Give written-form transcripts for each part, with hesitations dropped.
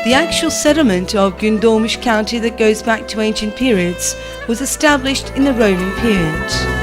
The actual settlement of Gundogmus county that goes back to ancient periods was established in the Roman period.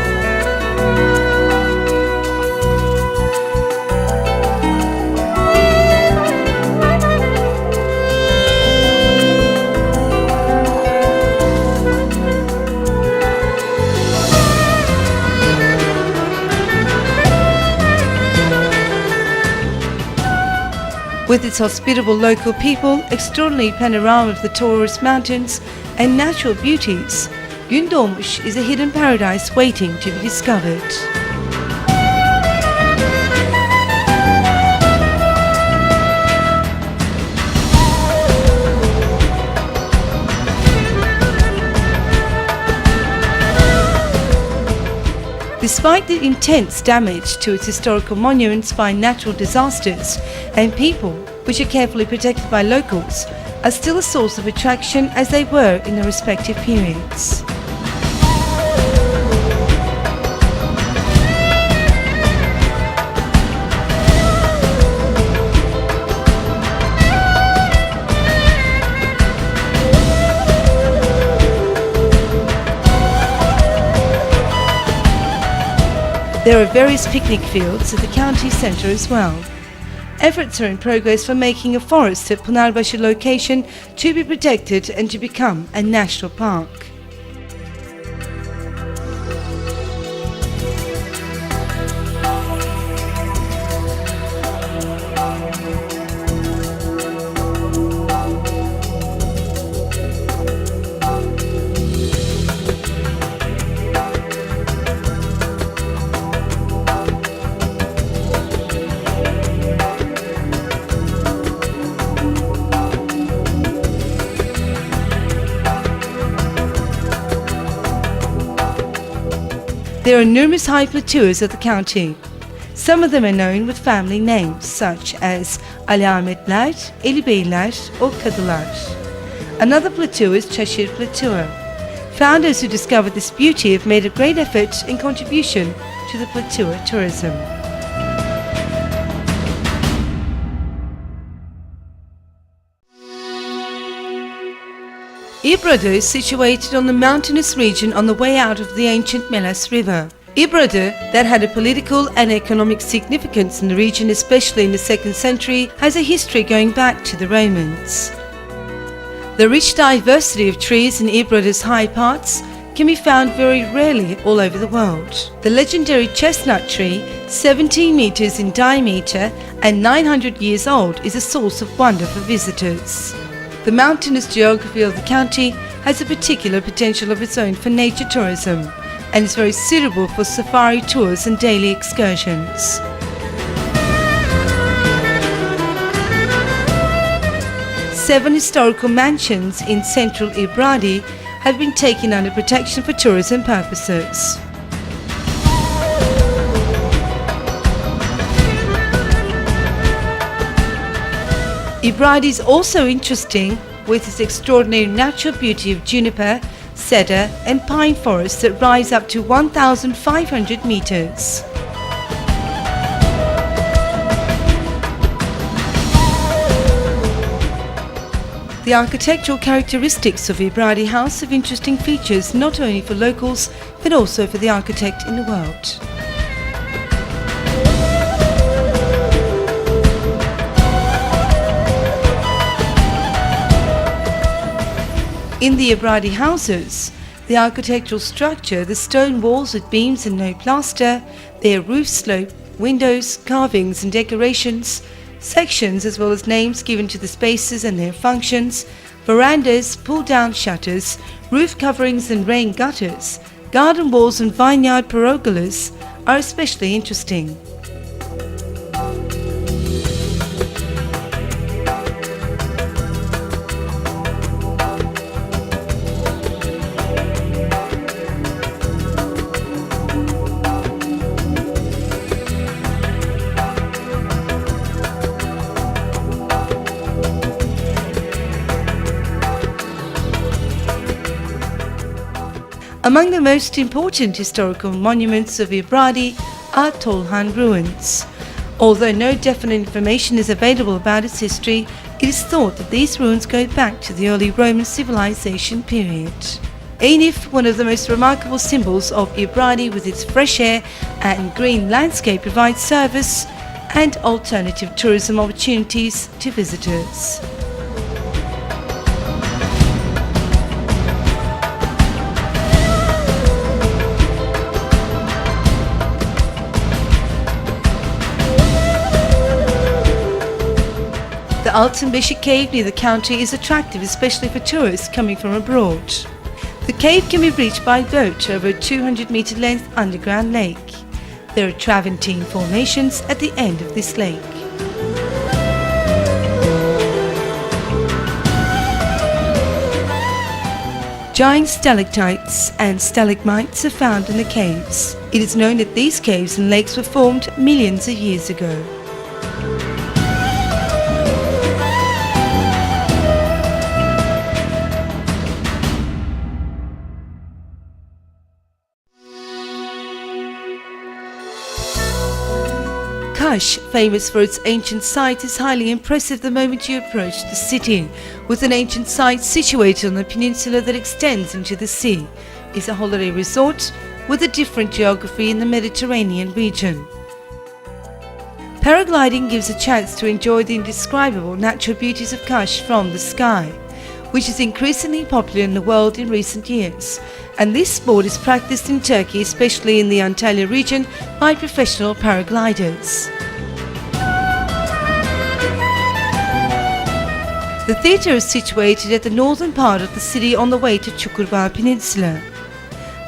With its hospitable local people, extraordinary panorama of the Taurus mountains and natural beauties, Gundogmus is a hidden paradise waiting to be discovered. Despite the intense damage to its historical monuments by natural disasters, and people, which are carefully protected by locals, are still a source of attraction as they were in their respective periods. There are various picnic fields at the county centre as well. Efforts are in progress for making a forest at Pınarbaşı location to be protected and to become a national park. There are numerous high plateaus of the county. Some of them are known with family names such as Alametler, Elibeyler or Kadılar. Another plateau is Çaşır Plateau. Founders who discovered this beauty have made a great effort and contribution to the plateau tourism. Ibradi is situated on the mountainous region on the way out of the ancient Melas River. Ibradi, that had a political and economic significance in the region, especially in the 2nd century, has a history going back to the Romans. The rich diversity of trees in Ibradi's high parts can be found very rarely all over the world. The legendary chestnut tree, 17 meters in diameter and 900 years old, is a source of wonder for visitors. The mountainous geography of the county has a particular potential of its own for nature tourism and is very suitable for safari tours and daily excursions. Seven historical mansions in central Ibradi have been taken under protection for tourism purposes. Ibradi is also interesting with its extraordinary natural beauty of juniper, cedar and pine forests that rise up to 1,500 meters. The architectural characteristics of Ibradi House have interesting features not only for locals but also for the architect in the world. In the Ibradi houses, the architectural structure, the stone walls with beams and no plaster, their roof slope, windows, carvings and decorations, sections as well as names given to the spaces and their functions, verandas, pull-down shutters, roof coverings and rain gutters, garden walls and vineyard pergolas are especially interesting. Among the most important historical monuments of Ibradi are Tolhan ruins. Although no definite information is available about its history, it is thought that these ruins go back to the early Roman civilization period. Enif, one of the most remarkable symbols of Ibradi with its fresh air and green landscape, provides service and alternative tourism opportunities to visitors. The Altınbaşı cave near the county is attractive, especially for tourists coming from abroad. The cave can be reached by boat over a 200-meter length underground lake. There are Travertine formations at the end of this lake. Giant stalactites and stalagmites are found in the caves. It is known that these caves and lakes were formed millions of years ago. Kaş, famous for its ancient sites, is highly impressive the moment you approach the city. With an ancient site situated on a peninsula that extends into the sea, is a holiday resort with a different geography in the Mediterranean region. Paragliding gives a chance to enjoy the indescribable natural beauties of Kaş from the sky, which is increasingly popular in the world in recent years, and this sport is practiced in Turkey, especially in the Antalya region, by professional paragliders. The theatre is situated at the northern part of the city on the way to Çukurova Peninsula.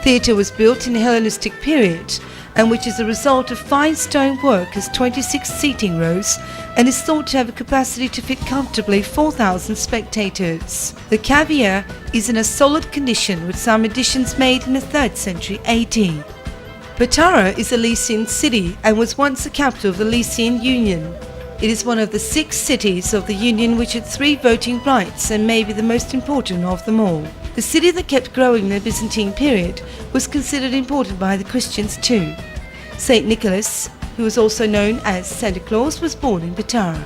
Theatre was built in the Hellenistic period, and which is a result of fine stone work, has 26 seating rows and is thought to have a capacity to fit comfortably 4,000 spectators. The cavea is in a solid condition with some additions made in the 3rd century AD. Patara is a Lycian city and was once the capital of the Lycian Union. It is one of the 6 cities of the Union which had 3 voting rights and may be the most important of them all. The city that kept growing in the Byzantine period was considered important by the Christians too. Saint Nicholas, who was also known as Santa Claus, was born in Patara.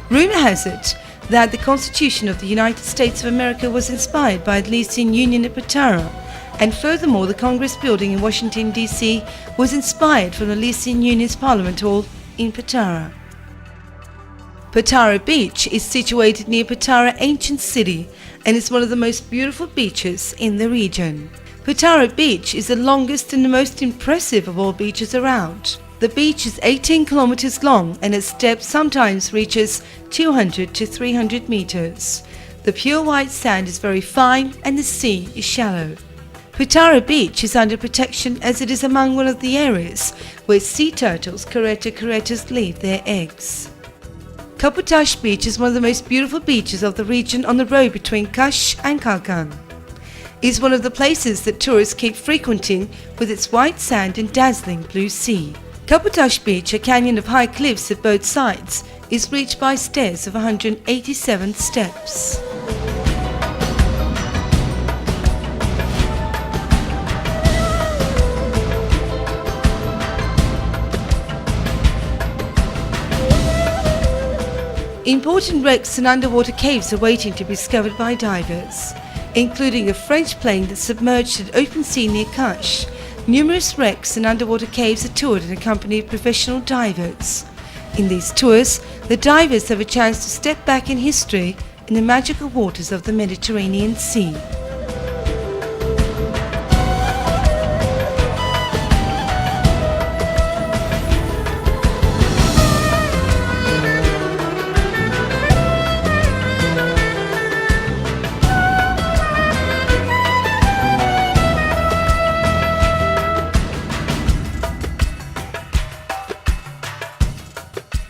Rumor has it that the Constitution of the United States of America was inspired by the Lycian Union at Patara, and furthermore the Congress building in Washington, D.C. was inspired from the Lycian Union's Parliament Hall in Patara. Patara Beach is situated near Patara ancient city and is one of the most beautiful beaches in the region. Patara Beach is the longest and the most impressive of all beaches around. The beach is 18 kilometers long and its depth sometimes reaches 200 to 300 meters. The pure white sand is very fine and the sea is shallow. Patara Beach is under protection as it is among one of the areas where sea turtles, caretas, leave their eggs. Kaputaş Beach is one of the most beautiful beaches of the region on the road between Kaş and Kalkan. It is one of the places that tourists keep frequenting with its white sand and dazzling blue sea. Kaputaş Beach, a canyon of high cliffs at both sides, is reached by stairs of 187 steps. Important wrecks and underwater caves are waiting to be discovered by divers, including a French plane that submerged at open sea near Kaş. Numerous wrecks and underwater caves are toured in a company of professional divers. In these tours, the divers have a chance to step back in history in the magical waters of the Mediterranean Sea.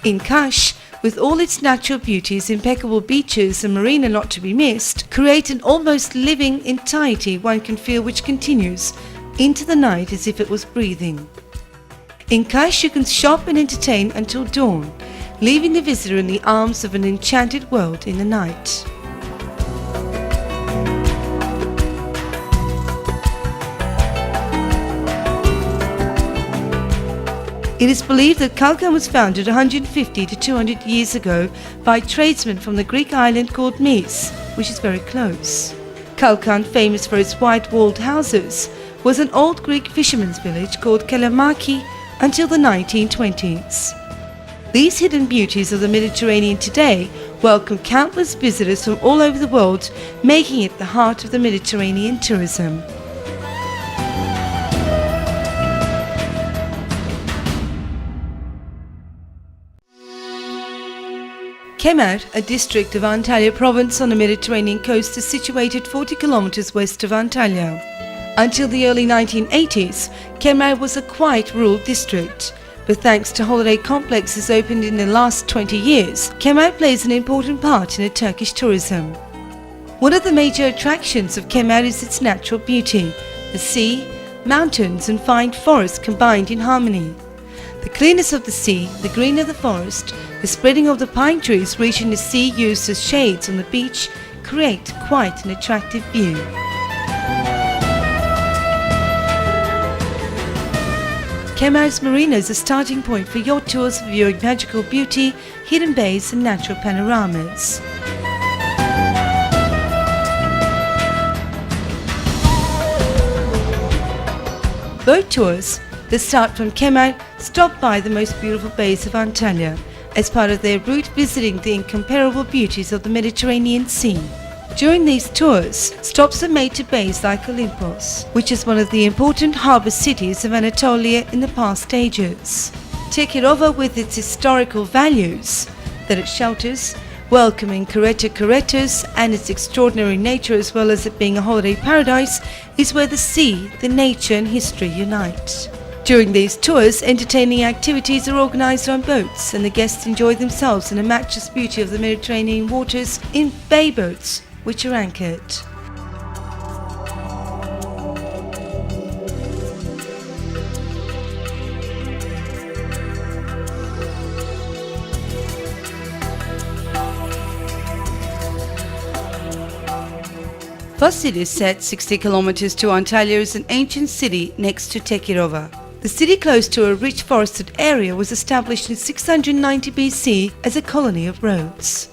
In Kaş, with all its natural beauties, impeccable beaches and marina not to be missed, create an almost living entirety one can feel which continues into the night as if it was breathing. In Kaş you can shop and entertain until dawn, leaving the visitor in the arms of an enchanted world in the night. It is believed that Kalkan was founded 150 to 200 years ago by tradesmen from the Greek island called Nis, which is very close. Kalkan, famous for its white-walled houses, was an old Greek fisherman's village called Kalamaki until the 1920s. These hidden beauties of the Mediterranean today welcome countless visitors from all over the world, making it the heart of the Mediterranean tourism. Kemer, a district of Antalya province on the Mediterranean coast, is situated 40 kilometers west of Antalya. Until the early 1980s, Kemer was a quite rural district, but thanks to holiday complexes opened in the last 20 years, Kemer plays an important part in Turkish tourism. One of the major attractions of Kemer is its natural beauty, the sea, mountains and fine forests combined in harmony. The clearness of the sea, the green of the forest, the spreading of the pine trees reaching the sea used as shades on the beach create quite an attractive view. Kemer's marina is a starting point for yacht tours viewing magical beauty, hidden bays and natural panoramas. Boat tours that start from Kemer stop by the most beautiful bays of Antalya as part of their route visiting the incomparable beauties of the Mediterranean Sea. During these tours, stops are made to bays like Olympos, which is one of the important harbour cities of Anatolia in the past ages. Tekirova, with its historical values that it shelters, welcoming Kurettas and its extraordinary nature as well as it being a holiday paradise, is where the sea, the nature and history unite. During these tours, entertaining activities are organised on boats and the guests enjoy themselves in the matchless beauty of the Mediterranean waters in bay boats, which are anchored. Fasil, set 60 kilometers to Antalya, is an ancient city next to Tekirova. The city, close to a rich forested area, was established in 690 BC as a colony of Rhodes.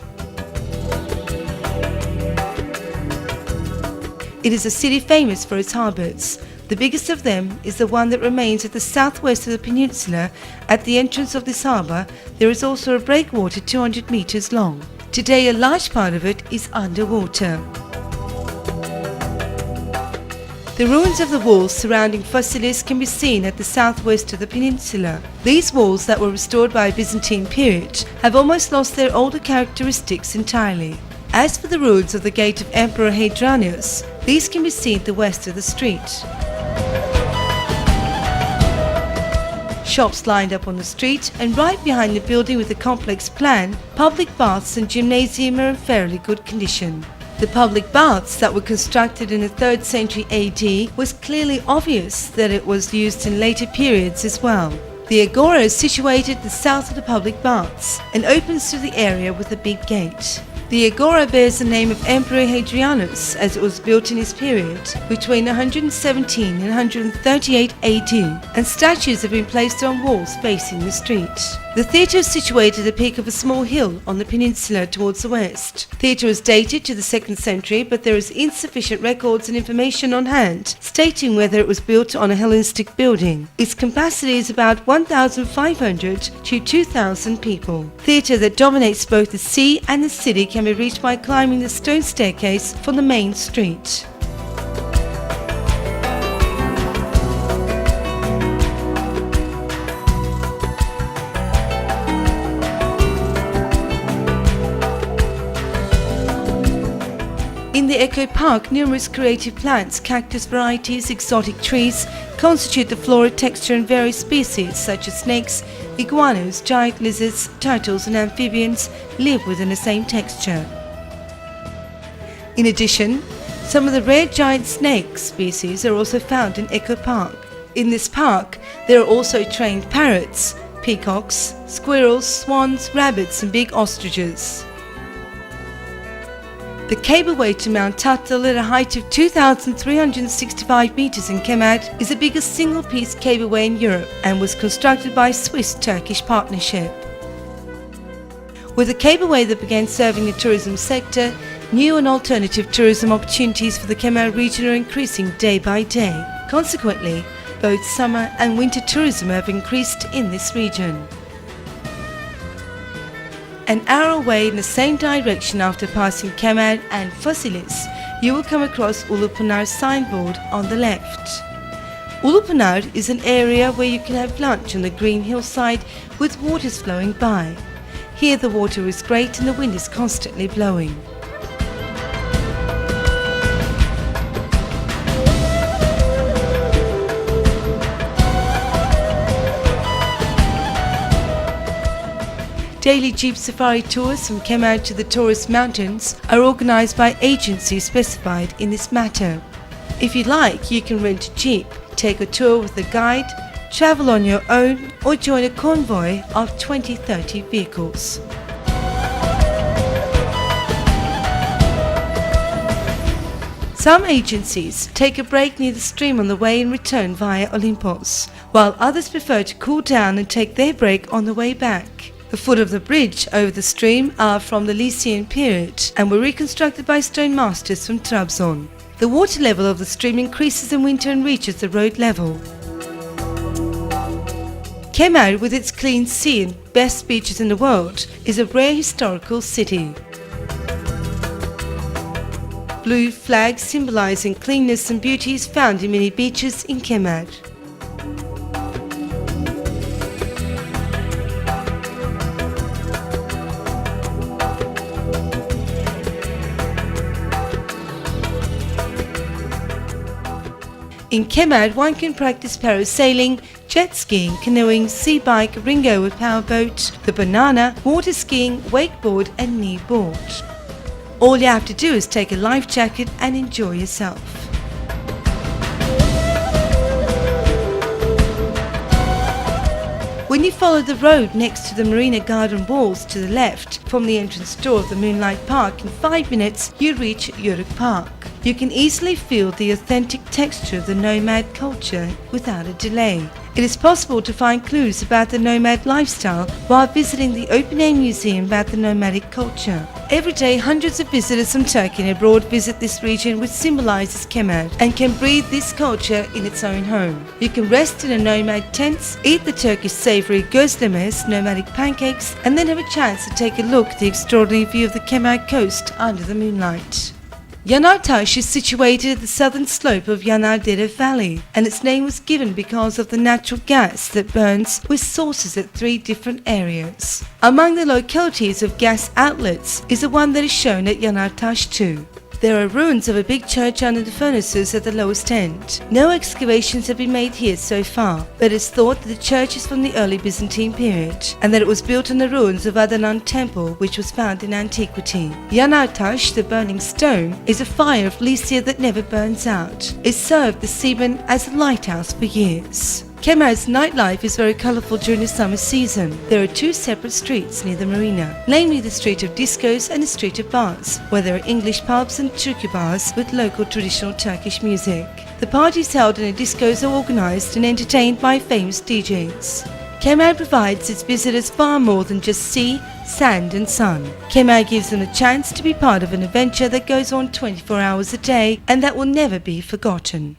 It is a city famous for its harbours. The biggest of them is the one that remains at the southwest of the peninsula. At the entrance of this harbour, there is also a breakwater 200 metres long. Today, a large part of it is underwater. The ruins of the walls surrounding Fasilis can be seen at the southwest of the peninsula. These walls, that were restored by a Byzantine period, have almost lost their older characteristics entirely. As for the ruins of the gate of Emperor Hadrianus, these can be seen at the west of the street. Shops lined up on the street, and right behind the building with a complex plan, public baths and gymnasium are in fairly good condition. The public baths that were constructed in the 3rd century AD was clearly obvious that it was used in later periods as well. The agora is situated at the south of the public baths and opens to the area with a big gate. The agora bears the name of Emperor Hadrianus, as it was built in his period between 117 and 138 AD, and statues have been placed on walls facing the street. The theatre is situated at the peak of a small hill on the peninsula towards the west. Theatre is dated to the 2nd century, but there is insufficient records and information on hand stating whether it was built on a Hellenistic building. Its capacity is about 1,500 to 2,000 people. Theatre that dominates both the sea and the city can be reached by climbing the stone staircase from the main street. In the Eco Park, numerous creative plants, cactus varieties, exotic trees constitute the floral texture, and various species such as snakes, iguanas, giant lizards, turtles and amphibians live within the same texture. In addition, some of the rare giant snake species are also found in Eco Park. In this park, there are also trained parrots, peacocks, squirrels, swans, rabbits and big ostriches. The cableway to Mount Tatl at a height of 2,365 meters in Kemer is the biggest single-piece cableway in Europe and was constructed by a Swiss-Turkish partnership. With a cableway that began serving the tourism sector, new and alternative tourism opportunities for the Kemer region are increasing day by day. Consequently, both summer and winter tourism have increased in this region. An hour away in the same direction after passing Kemer and Fasilis, you will come across Ulupınar signboard on the left. Ulupınar is an area where you can have lunch on the green hillside with waters flowing by. Here the water is great and the wind is constantly blowing. Daily jeep safari tours from Kemer to the tourist mountains are organised by agencies specified in this matter. If you like, you can rent a jeep, take a tour with a guide, travel on your own or join a convoy of 20-30 vehicles. Some agencies take a break near the stream on the way and return via Olympos, while others prefer to cool down and take their break on the way back. The foot of the bridge over the stream are from the Lycian period and were reconstructed by stone masters from Trabzon. The water level of the stream increases in winter and reaches the road level. Kemer, with its clean sea and best beaches in the world, is a rare historical city. Blue flags symbolizing cleanness and beauty is found in many beaches in Kemer. In Kemer, one can practice parasailing, jet skiing, canoeing, sea bike, ringo with powerboat, the banana, water skiing, wakeboard and knee board. All you have to do is take a life jacket and enjoy yourself. When you follow the road next to the Marina Garden walls to the left from the entrance door of the Moonlight Park, in 5 minutes you reach Yörük Park. You can easily feel the authentic texture of the nomad culture without a delay. It is possible to find clues about the nomad lifestyle while visiting the open-air museum about the nomadic culture. Every day, hundreds of visitors from Turkey and abroad visit this region, which symbolizes Kemer, and can breathe this culture in its own home. You can rest in a nomad tent, eat the Turkish savory gözlemes, nomadic pancakes, and then have a chance to take a look at the extraordinary view of the Kemer coast under the moonlight. Yanartaş is situated at the southern slope of Yanardere Valley, and its name was given because of the natural gas that burns with sources at 3 different areas. Among the localities of gas outlets is the one that is shown at Yanartaş too. There are ruins of a big church under the furnaces at the lowest end. No excavations have been made here so far, but it's thought that the church is from the early Byzantine period and that it was built on the ruins of Adana Temple, which was found in antiquity. Yanartaş, the burning stone, is a fire of Lycia that never burns out. It served the seamen as a lighthouse for years. Kemer's nightlife is very colourful during the summer season. There are 2 separate streets near the marina, namely the street of discos and the street of bars, where there are English pubs and Turkey bars with local traditional Turkish music. The parties held in the discos are organised and entertained by famous DJs. Kemer provides its visitors far more than just sea, sand and sun. Kemer gives them a chance to be part of an adventure that goes on 24 hours a day and that will never be forgotten.